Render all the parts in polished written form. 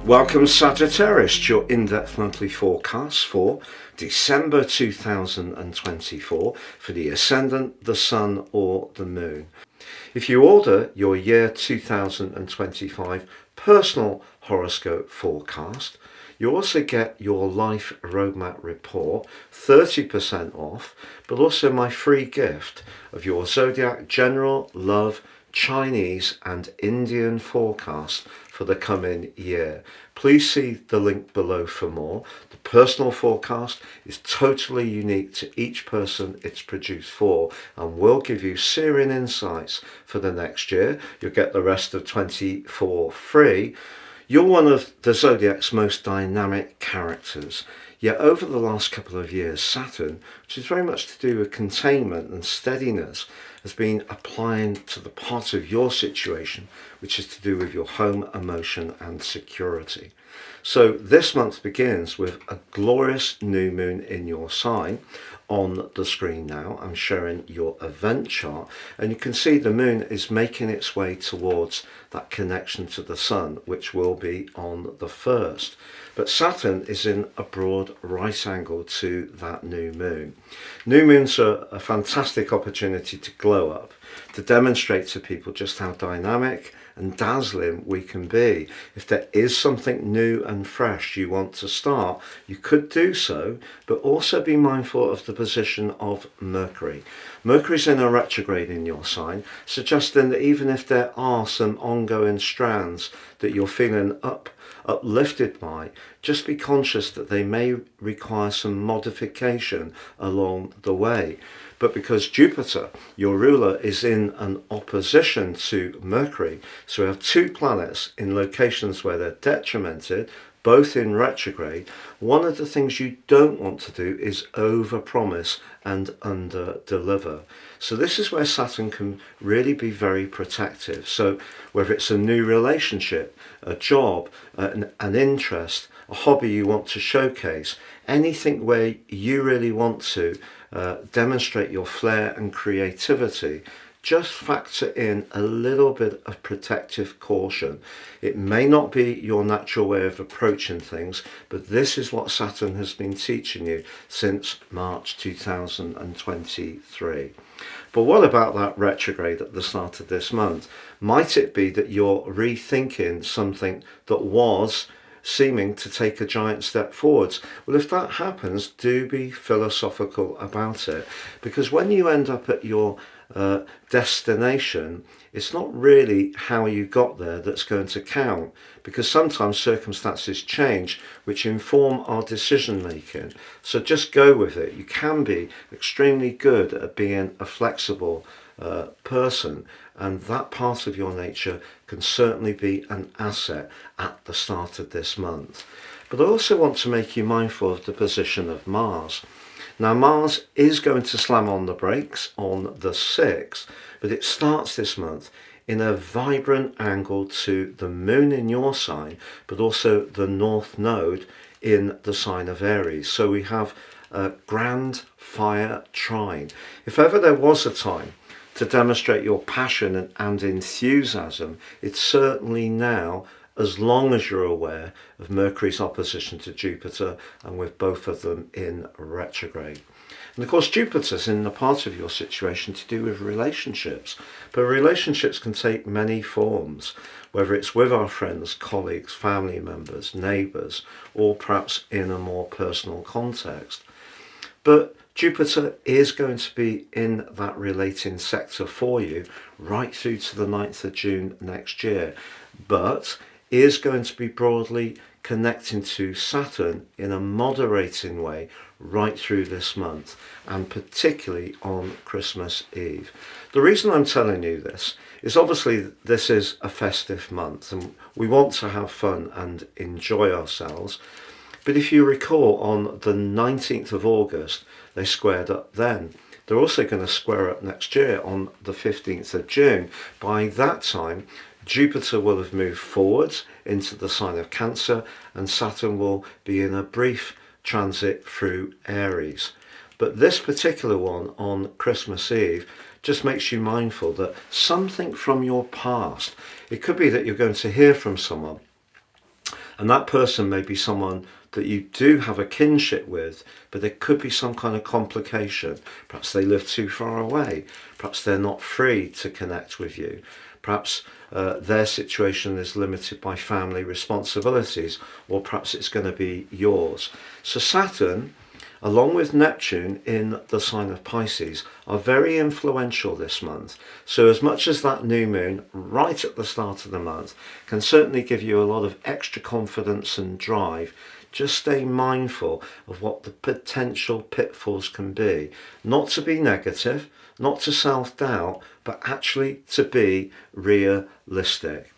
Welcome Sagittarius to your in-depth monthly forecast for December 2024 for the Ascendant, the Sun or the Moon. If you order your year 2025 personal horoscope forecast, you also get your life roadmap report 30% off, but also my free gift of your zodiac general, love, Chinese and Indian forecast for the coming year. Please see the link below for more. The personal forecast is totally unique to each person it's produced for and will give you searing insights for the next year. You'll get the rest of 24 free. You're one of the zodiac's most dynamic characters. Yet over the last couple of years, Saturn, which is very much to do with containment and steadiness, has been applying to the part of your situation which is to do with your home, emotion and security. So this month begins with a glorious new moon in your sign. On the screen now I'm showing your event chart, and you can see the moon is making its way towards that connection to the sun, which will be on the 1st. But Saturn is in a broad right angle to that new moon. New moons are a fantastic opportunity to glow up, to demonstrate to people just how dynamic and dazzling we can be. If there is something new and fresh you want to start, you could do so, but also be mindful of the position of Mercury. Mercury's in a retrograde in your sign, suggesting that even if there are some ongoing strands that you're feeling uplifted by, just be conscious that they may require some modification along the way. But because Jupiter, your ruler, is in an opposition to Mercury, so we have two planets in locations where they're detrimented, both in retrograde, one of the things you don't want to do is overpromise and under-deliver. So this is where Saturn can really be very protective. So whether it's a new relationship, a job, an interest, a hobby you want to showcase, anything where you really want to demonstrate your flair and creativity, just factor in a little bit of protective caution. It may not be your natural way of approaching things, but this is what Saturn has been teaching you since March 2023. But what about that retrograde at the start of this month? Might it be that you're rethinking something that was seeming to take a giant step forwards? Well, if that happens, do be philosophical about it, because when you end up at your destination, it's not really how you got there that's going to count, because sometimes circumstances change which inform our decision making. So just go with it. You can be extremely good at being a flexible person, and that part of your nature can certainly be an asset at the start of this month. But I also want to make you mindful of the position of Mars. Now Mars is going to slam on the brakes on the 6th, but it starts this month in a vibrant angle to the moon in your sign, but also the North Node in the sign of Aries. So we have a grand fire trine. If ever there was a time to demonstrate your passion and enthusiasm, it's certainly now, as long as you're aware of Mercury's opposition to Jupiter and with both of them in retrograde. And of course Jupiter's in the part of your situation to do with relationships, but relationships can take many forms, whether it's with our friends, colleagues, family members, neighbours, or perhaps in a more personal context. But Jupiter is going to be in that relating sector for you right through to the 9th of June next year, but is going to be broadly connecting to Saturn in a moderating way right through this month, and particularly on Christmas Eve. The reason I'm telling you this is obviously this is a festive month and we want to have fun and enjoy ourselves. But if you recall, on the 19th of August, they squared up then. They're also going to square up next year on the 15th of June. By that time, Jupiter will have moved forwards into the sign of Cancer, and Saturn will be in a brief transit through Aries. But this particular one on Christmas Eve just makes you mindful that something from your past, it could be that you're going to hear from someone And that person may be someone that you do have a kinship with, but there could be some kind of complication. Perhaps they live too far away. Perhaps they're not free to connect with you. Perhaps their situation is limited by family responsibilities, or perhaps it's going to be yours. So Saturn, along with Neptune in the sign of Pisces, are very influential this month. So as much as that new moon right at the start of the month can certainly give you a lot of extra confidence and drive, just stay mindful of what the potential pitfalls can be. Not to be negative, not to self-doubt, but actually to be realistic.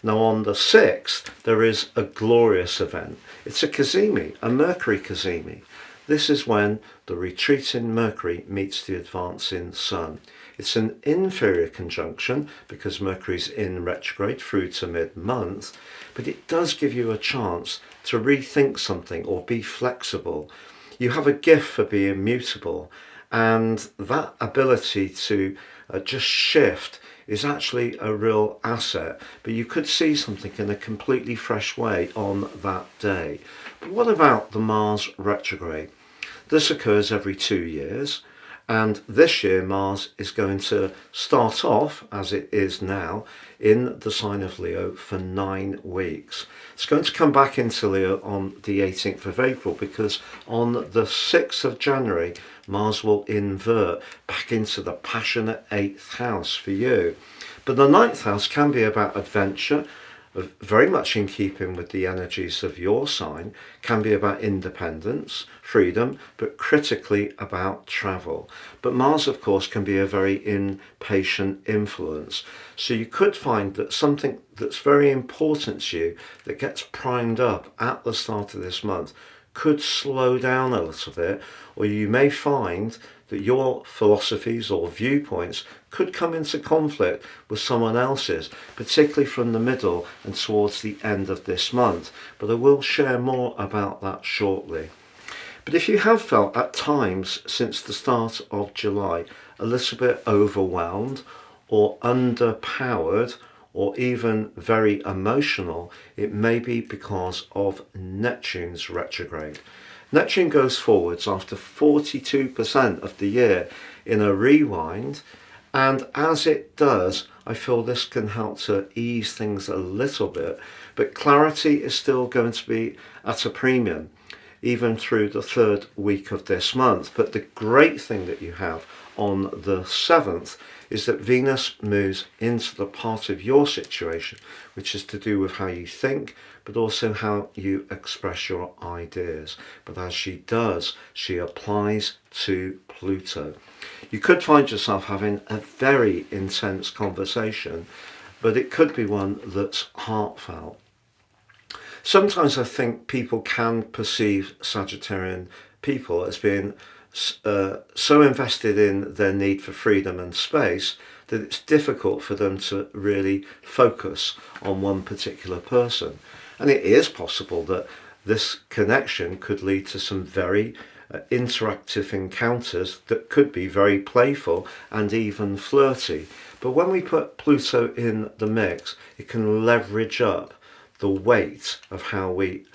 Now on the 6th, there is a glorious event. It's a cazimi, a Mercury cazimi. This is when the retreating Mercury meets the advancing Sun. It's an inferior conjunction because Mercury's in retrograde through to mid-month, but it does give you a chance to rethink something or be flexible. You have a gift for being mutable, and that ability to just shift is actually a real asset, but you could see something in a completely fresh way on that day. But what about the Mars retrograde? This occurs every 2 years, and this year Mars is going to start off, as it is now, in the sign of Leo for 9 weeks. It's going to come back into Leo on the 18th of April, because on the 6th of January, Mars will invert back into the passionate 8th house for you. But the 9th house can be about adventure, very much in keeping with the energies of your sign, can be about independence, freedom, but critically about travel. But Mars, of course, can be a very impatient influence. So you could find that something that's very important to you that gets primed up at the start of this month could slow down a little bit, or you may find that your philosophies or viewpoints could come into conflict with someone else's, particularly from the middle and towards the end of this month. But I will share more about that shortly. But if you have felt at times since the start of July a little bit overwhelmed or underpowered, or even very emotional, it may be because of Neptune's retrograde. Neptune goes forwards after 42% of the year in a rewind, and as it does, I feel this can help to ease things a little bit, but clarity is still going to be at a premium, even through the 3rd week of this month. But the great thing that you have on the 7th is that Venus moves into the part of your situation which is to do with how you think, but also how you express your ideas. But as she does, she applies to Pluto. You could find yourself having a very intense conversation, but it could be one that's heartfelt. Sometimes I think people can perceive Sagittarian people as being so invested in their need for freedom and space that it's difficult for them to really focus on one particular person. And it is possible that this connection could lead to some very interactive encounters that could be very playful and even flirty. But when we put Pluto in the mix, it can leverage up the weight of how we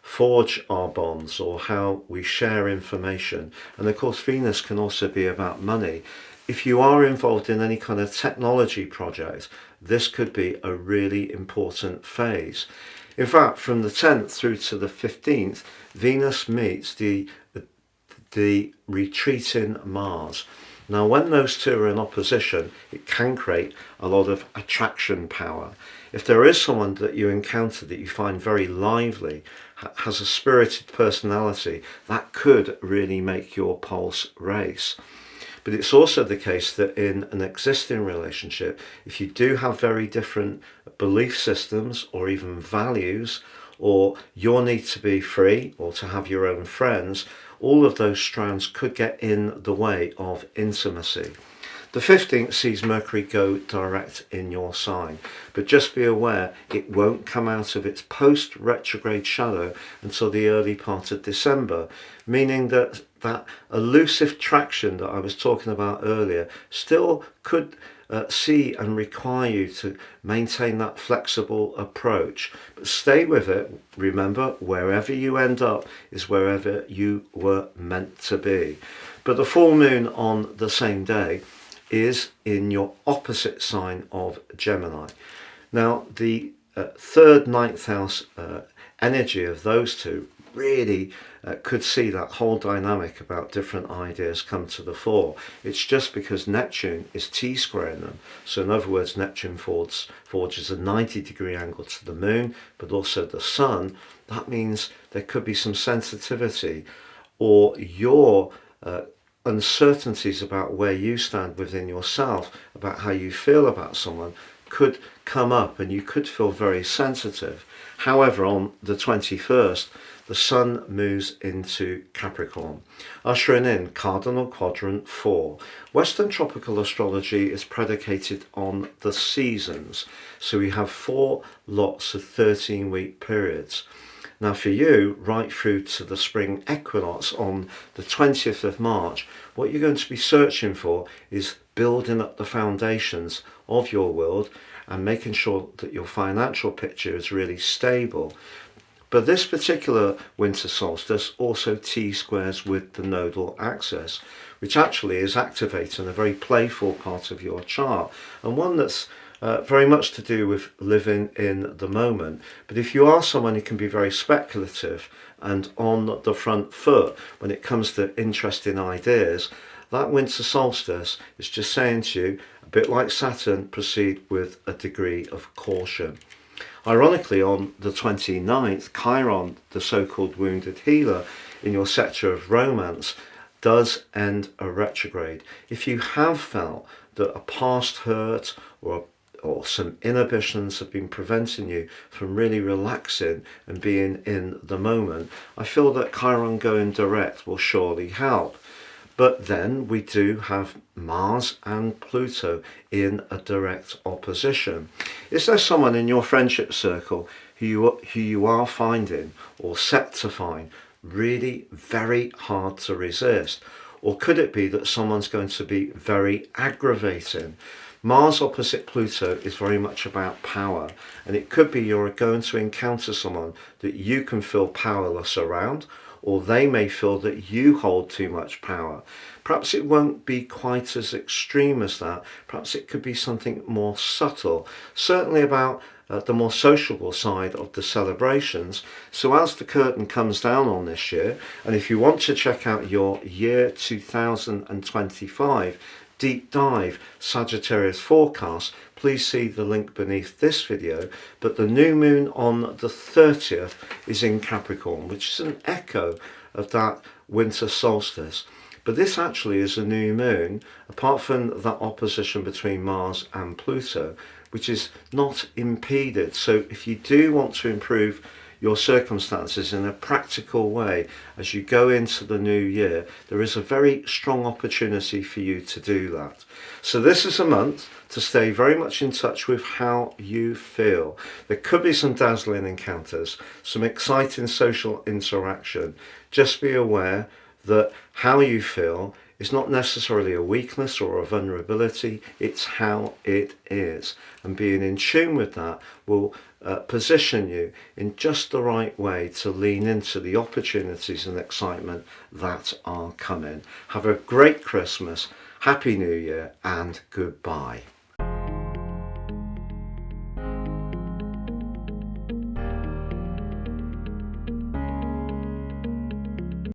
forge our bonds or how we share information. And of course, Venus can also be about money. If you are involved in any kind of technology project, this could be a really important phase. In fact, from the 10th through to the 15th, Venus meets the retreating Mars. Now, when those two are in opposition, it can create a lot of attraction power. If there is someone that you encounter that you find very lively, has a spirited personality, that could really make your pulse race. But it's also the case that in an existing relationship, if you do have very different belief systems or even values, or your need to be free or to have your own friends, all of those strands could get in the way of intimacy. The 15th sees Mercury go direct in your sign, but just be aware it won't come out of its post-retrograde shadow until the early part of December, meaning that that elusive traction that I was talking about earlier still could see and require you to maintain that flexible approach. But stay with it. Remember, wherever you end up is wherever you were meant to be. But the full moon on the same day is in your opposite sign of Gemini. Now, the third, ninth house energy of those two really could see that whole dynamic about different ideas come to the fore. It's just because Neptune is T-squaring them. So in other words, Neptune forges a 90-degree angle to the moon, but also the sun. That means there could be some sensitivity, or your uncertainties about where you stand within yourself, about how you feel about someone, could come up and you could feel very sensitive. However, on the 21st, the sun moves into Capricorn, ushering in cardinal quadrant 4. Western tropical astrology is predicated on the seasons. So we have 4 lots of 13-week periods. Now for you, right through to the spring equinox on the 20th of March, what you're going to be searching for is building up the foundations of your world and making sure that your financial picture is really stable. But this particular winter solstice also T-squares with the nodal axis, which actually is activating a very playful part of your chart, and one that's very much to do with living in the moment. But if you are someone who can be very speculative and on the front foot when it comes to interesting ideas, that winter solstice is just saying to you, a bit like Saturn, proceed with a degree of caution. Ironically, on the 29th, Chiron, the so-called wounded healer in your sector of romance, does end a retrograde. If you have felt that a past hurt or some inhibitions have been preventing you from really relaxing and being in the moment, I feel that Chiron going direct will surely help. But then we do have Mars and Pluto in a direct opposition. Is there someone in your friendship circle who you are finding or set to find really very hard to resist? Or could it be that someone's going to be very aggravating? Mars opposite Pluto is very much about power, and it could be you're going to encounter someone that you can feel powerless around, or they may feel that you hold too much power. Perhaps it won't be quite as extreme as that. Perhaps it could be something more subtle, certainly about the more sociable side of the celebrations. So as the curtain comes down on this year, and if you want to check out your year 2025 deep dive Sagittarius forecast, please see the link beneath this video. But the new moon on the 30th is in Capricorn, which is an echo of that winter solstice. But this actually is a new moon, apart from that opposition between Mars and Pluto, which is not impeded. So if you do want to improve your circumstances in a practical way as you go into the new year, there is a very strong opportunity for you to do that. So this is a month to stay very much in touch with how you feel. There could be some dazzling encounters, some exciting social interaction. Just be aware that how you feel is not necessarily a weakness or a vulnerability, it's how it is. And being in tune with that will position you in just the right way to lean into the opportunities and excitement that are coming. Have a great Christmas, Happy New Year, and goodbye.